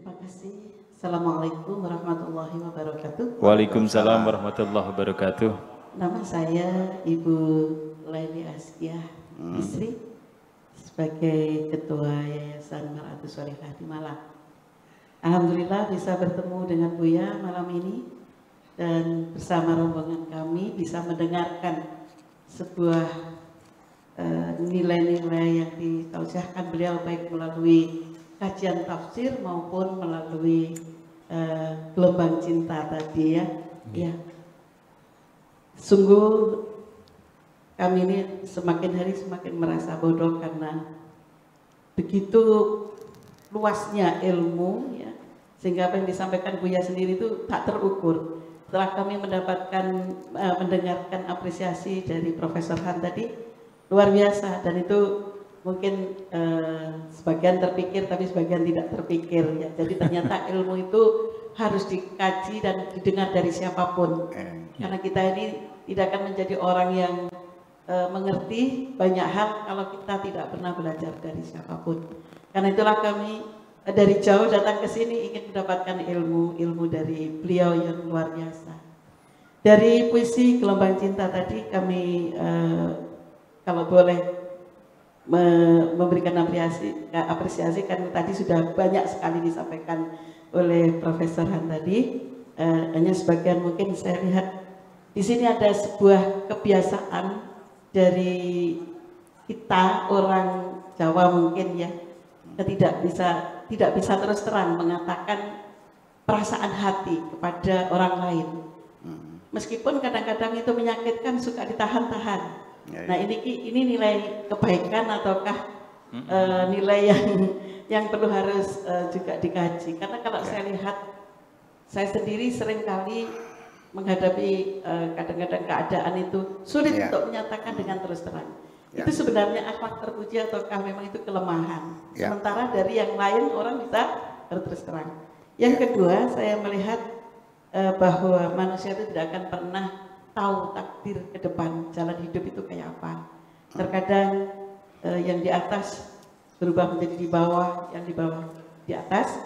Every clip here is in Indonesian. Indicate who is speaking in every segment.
Speaker 1: Terima kasih. Assalamualaikum warahmatullahi wabarakatuh.
Speaker 2: Waalaikumsalam warahmatullahi wabarakatuh.
Speaker 1: Nama saya Ibu Laili Askia Bisri sebagai Ketua Yayasan Mar'atus Sholihah di Malang. Alhamdulillah bisa bertemu dengan Buya malam ini dan bersama rombongan kami bisa mendengarkan sebuah nilai-nilai yang ditausiahkan beliau baik melalui kajian tafsir maupun melalui gelombang cinta tadi ya. Ya. Sungguh kami ini semakin hari semakin merasa bodoh karena begitu luasnya ilmu ya, sehingga apa yang disampaikan Buya sendiri itu tak terukur. Setelah kami mendapatkan mendengarkan apresiasi dari Profesor Han tadi luar biasa, dan itu mungkin sebagian terpikir tapi sebagian tidak terpikir ya. Jadi ternyata ilmu itu harus dikaji dan didengar dari siapapun, karena kita ini tidak akan menjadi orang yang mengerti banyak hal kalau kita tidak pernah belajar dari siapapun. Karena itulah kami dari jauh datang ke sini ingin mendapatkan ilmu dari beliau yang luar biasa. Dari puisi Gelombang Cinta tadi kami kalau boleh memberikan apresiasi karena tadi sudah banyak sekali disampaikan oleh Profesor Han tadi. Hanya sebagian mungkin saya lihat di sini ada sebuah kebiasaan dari kita orang Jawa mungkin ya, tidak bisa terus terang mengatakan perasaan hati kepada orang lain, meskipun kadang-kadang itu menyakitkan, suka ditahan-tahan. Nah ini nilai kebaikan ataukah nilai yang perlu harus juga dikaji, karena kalau saya lihat saya sendiri seringkali menghadapi kadang-kadang keadaan itu sulit untuk menyatakan dengan terus terang. Itu sebenarnya akhlak terpuji ataukah memang itu kelemahan? Sementara dari yang lain orang bisa terus terang. Yang kedua, saya melihat bahwa manusia itu tidak akan pernah tahu takdir ke depan, jalan hidup itu kayak apa. Terkadang yang di atas berubah menjadi di bawah, yang di bawah di atas.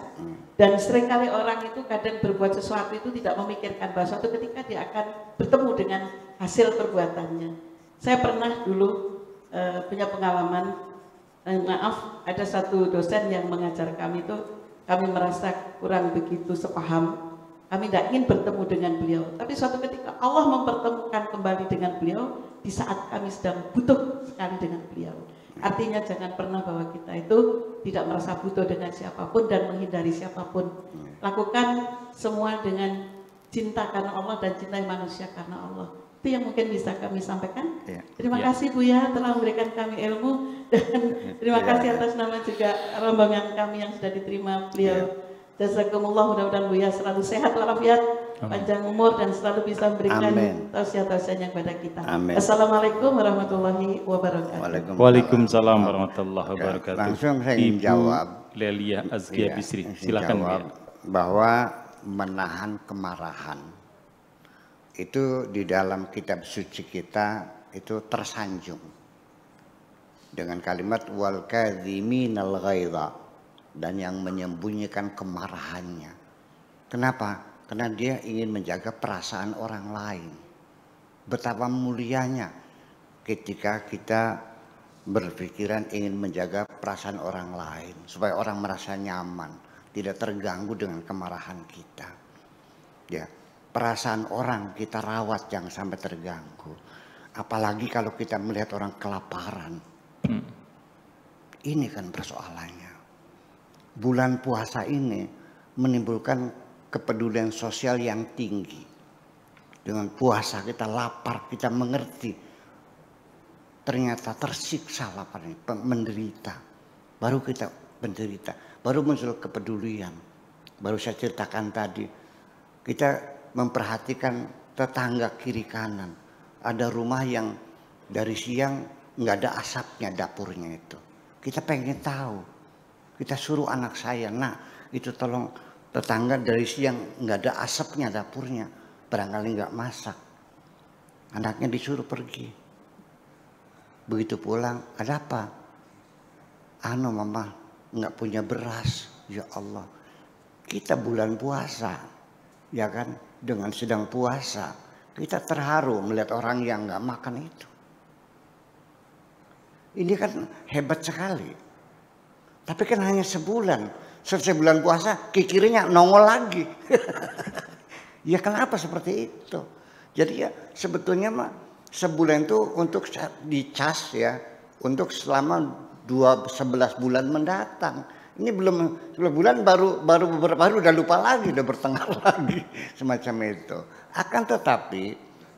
Speaker 1: Dan seringkali orang itu kadang berbuat sesuatu itu tidak memikirkan bahwa suatu ketika dia akan bertemu dengan hasil perbuatannya. Saya pernah dulu punya pengalaman, maaf, ada satu dosen yang mengajar kami itu, kami merasa kurang begitu sepaham. Kami tidak ingin bertemu dengan beliau, tapi suatu ketika Allah mempertemukan kembali dengan beliau di saat kami sedang butuh sekali dengan beliau. Artinya jangan pernah bahwa kita itu tidak merasa butuh dengan siapapun dan menghindari siapapun. Lakukan semua dengan cinta karena Allah dan cintai manusia karena Allah. Itu yang mungkin bisa kami sampaikan. Terima kasih Buya telah memberikan kami ilmu, dan terima kasih atas nama juga rombongan kami yang sudah diterima beliau. Jazakumullah, mudah-mudahan Buya selalu sehat walafiat, panjang umur, dan selalu bisa memberikan tausiah-tausiahnya kepada kita. Assalamualaikum warahmatullahi wabarakatuh.
Speaker 2: Waalaikumsalam warahmatullahi wabarakatuh.
Speaker 3: Langsung saya ingin jawab.
Speaker 2: Laili Askia Bisri, silakan.
Speaker 3: Bahwa menahan kemarahan itu di dalam kitab suci kita itu tersanjung dengan kalimat wal kadhiminal ghaidha, dan yang menyembunyikan kemarahannya. Kenapa? Karena dia ingin menjaga perasaan orang lain. Betapa mulianya ketika kita berpikiran ingin menjaga perasaan orang lain supaya orang merasa nyaman, tidak terganggu dengan kemarahan kita. Ya, perasaan orang kita rawat jangan sampai terganggu. Apalagi kalau kita melihat orang kelaparan. Ini kan persoalannya. Bulan puasa ini menimbulkan kepedulian sosial yang tinggi. Dengan puasa kita lapar, kita mengerti. Ternyata tersiksa lapar ini, menderita. Baru kita menderita, baru muncul kepedulian. Baru saya ceritakan tadi, kita memperhatikan tetangga kiri kanan. Ada rumah yang dari siang nggak ada asapnya dapurnya itu. Kita pengen tahu. Kita suruh anak saya, nah itu tolong tetangga dari siang nggak ada asapnya dapurnya, barangkali nggak masak. Anaknya disuruh pergi. Begitu pulang, ada apa? Mama nggak punya beras, ya Allah. kita bulan puasa, ya kan, dengan sedang puasa, kita terharu melihat orang yang nggak makan itu. Ini kan hebat sekali. Tapi kan hanya sebulan. Selesai bulan puasa, kikirinya nongol lagi. Ya kenapa seperti itu? Jadi ya sebetulnya mah sebulan itu untuk dicas ya, untuk selama 11 bulan mendatang. Ini belum 11 bulan baru beberapa hari udah lupa lagi, udah bertengkar lagi semacam itu. Akan tetapi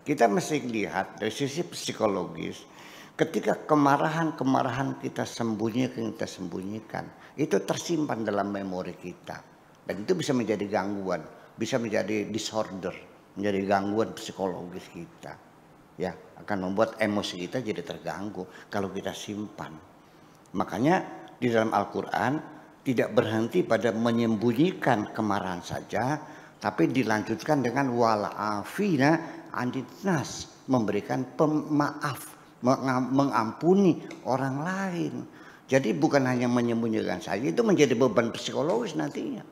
Speaker 3: kita mesti lihat dari sisi psikologis, ketika kemarahan kita sembunyikan, itu tersimpan dalam memori kita. Dan itu bisa menjadi gangguan, bisa menjadi disorder, menjadi gangguan psikologis kita. Ya, akan membuat emosi kita jadi terganggu kalau kita simpan. Makanya di dalam Al-Quran tidak berhenti pada menyembunyikan kemarahan saja, tapi dilanjutkan dengan wal'afina 'anil nas, memberikan pemaaf, mengampuni orang lain. Jadi bukan hanya menyembunyikan saja, itu menjadi beban psikologis nantinya.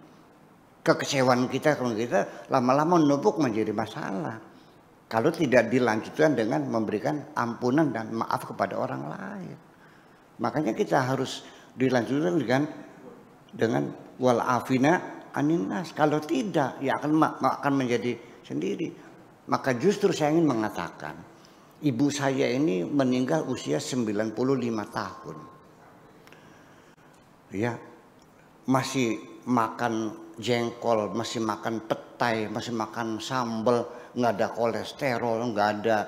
Speaker 3: Kekecewaan kita kalau kita lama-lama menumpuk menjadi masalah. Kalau tidak dilanjutkan dengan memberikan ampunan dan maaf kepada orang lain. Makanya kita harus dilanjutkan dengan wal'afina 'anil nas. Kalau tidak, ya akan menjadi sendiri. Maka justru saya ingin mengatakan, ibu saya ini meninggal usia 95 tahun. Ya, masih makan jengkol, masih makan petai, masih makan sambal, nggak ada kolesterol, nggak ada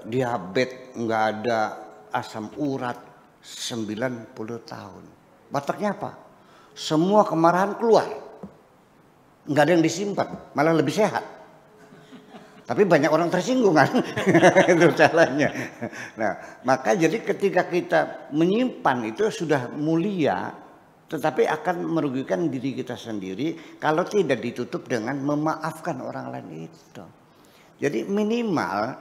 Speaker 3: diabetes, nggak ada asam urat, 90 tahun. Bataknya apa? Semua kemarahan keluar, nggak ada yang disimpan, malah lebih sehat. Tapi banyak orang tersinggung kan, itu salahnya. Nah, maka jadi ketika kita menyimpan itu sudah mulia, tetapi akan merugikan diri kita sendiri kalau tidak ditutup dengan memaafkan orang lain itu. Jadi minimal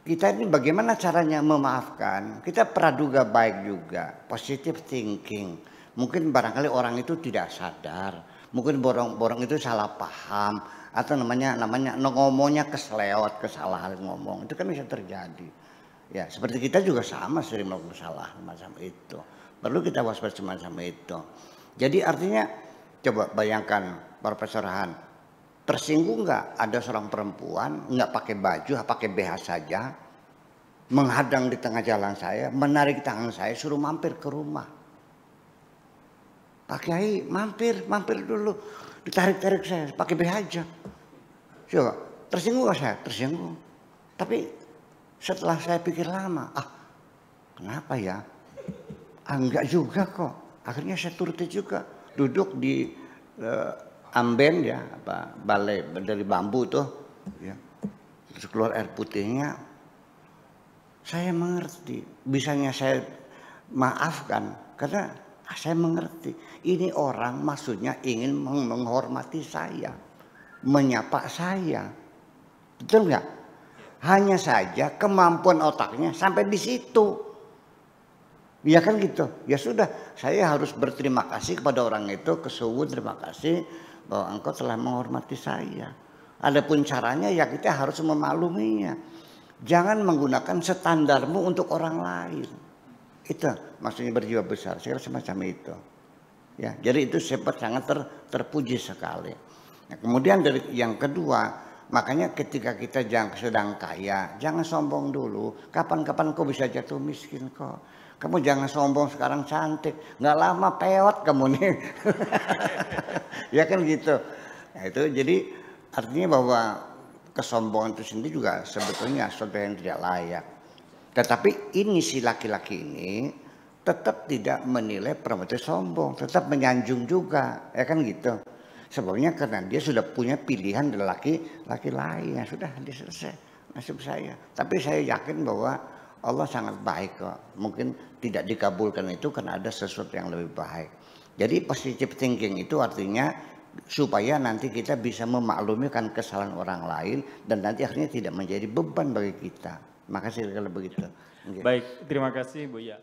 Speaker 3: kita ini bagaimana caranya memaafkan? Kita praduga baik juga, positive thinking. Mungkin barangkali orang itu tidak sadar, mungkin borong itu salah paham, atau namanya ngomongnya keselewat, kesalahan ngomong, itu kan bisa terjadi. Ya, seperti kita juga sama sering melakukan kesalahan macam itu. Perlu kita waspada semacam itu. Jadi artinya coba bayangkan Profesor Han, tersinggung nggak ada seorang perempuan nggak pakai baju, pakai BH saja, menghadang di tengah jalan saya, menarik tangan saya, suruh mampir ke rumah. Pak Kiai mampir dulu, ditarik-tarik saya, pakai BH aja. Coba, tersinggung nggak saya? Tersinggung. Tapi setelah saya pikir lama, kenapa ya? Enggak juga kok. Akhirnya saya turuti juga, duduk di amben ya, balai dari bambu tuh, ya. Terus keluar air putihnya. Saya mengerti, bisanya saya maafkan karena saya mengerti. Ini orang maksudnya ingin menghormati saya, menyapa saya, betul nggak? Hanya saja kemampuan otaknya sampai di situ. Ya kan gitu. Ya sudah, saya harus berterima kasih kepada orang itu, kesuwun terima kasih bahwa engkau telah menghormati saya. Adapun caranya ya kita harus memakluminya. Jangan menggunakan standarmu untuk orang lain. Itu maksudnya berjiwa besar. Saya kira semacam itu. Ya, jadi itu sangat terpuji sekali. Nah, kemudian dari yang kedua, makanya ketika kita sedang kaya, jangan sombong dulu. Kapan-kapan kau bisa jatuh miskin kok. Kamu jangan sombong sekarang cantik, nggak lama peot kamu nih. Ya kan gitu. Nah, itu jadi artinya bahwa kesombongan itu sendiri juga sebetulnya sesuatu yang tidak layak. Tetapi ini si laki-laki ini tetap tidak menilai perempuan itu sombong, tetap menyanjung juga, ya kan gitu. Sebabnya karena dia sudah punya pilihan dari laki lain, ya sudah selesai nasib saya. Tapi saya yakin bahwa Allah sangat baik kok. Mungkin tidak dikabulkan itu karena ada sesuatu yang lebih baik. Jadi positive thinking itu artinya supaya nanti kita bisa memaklumikan kesalahan orang lain dan nanti akhirnya tidak menjadi beban bagi kita. Makasih kalau begitu.
Speaker 2: Baik, terima kasih Buya.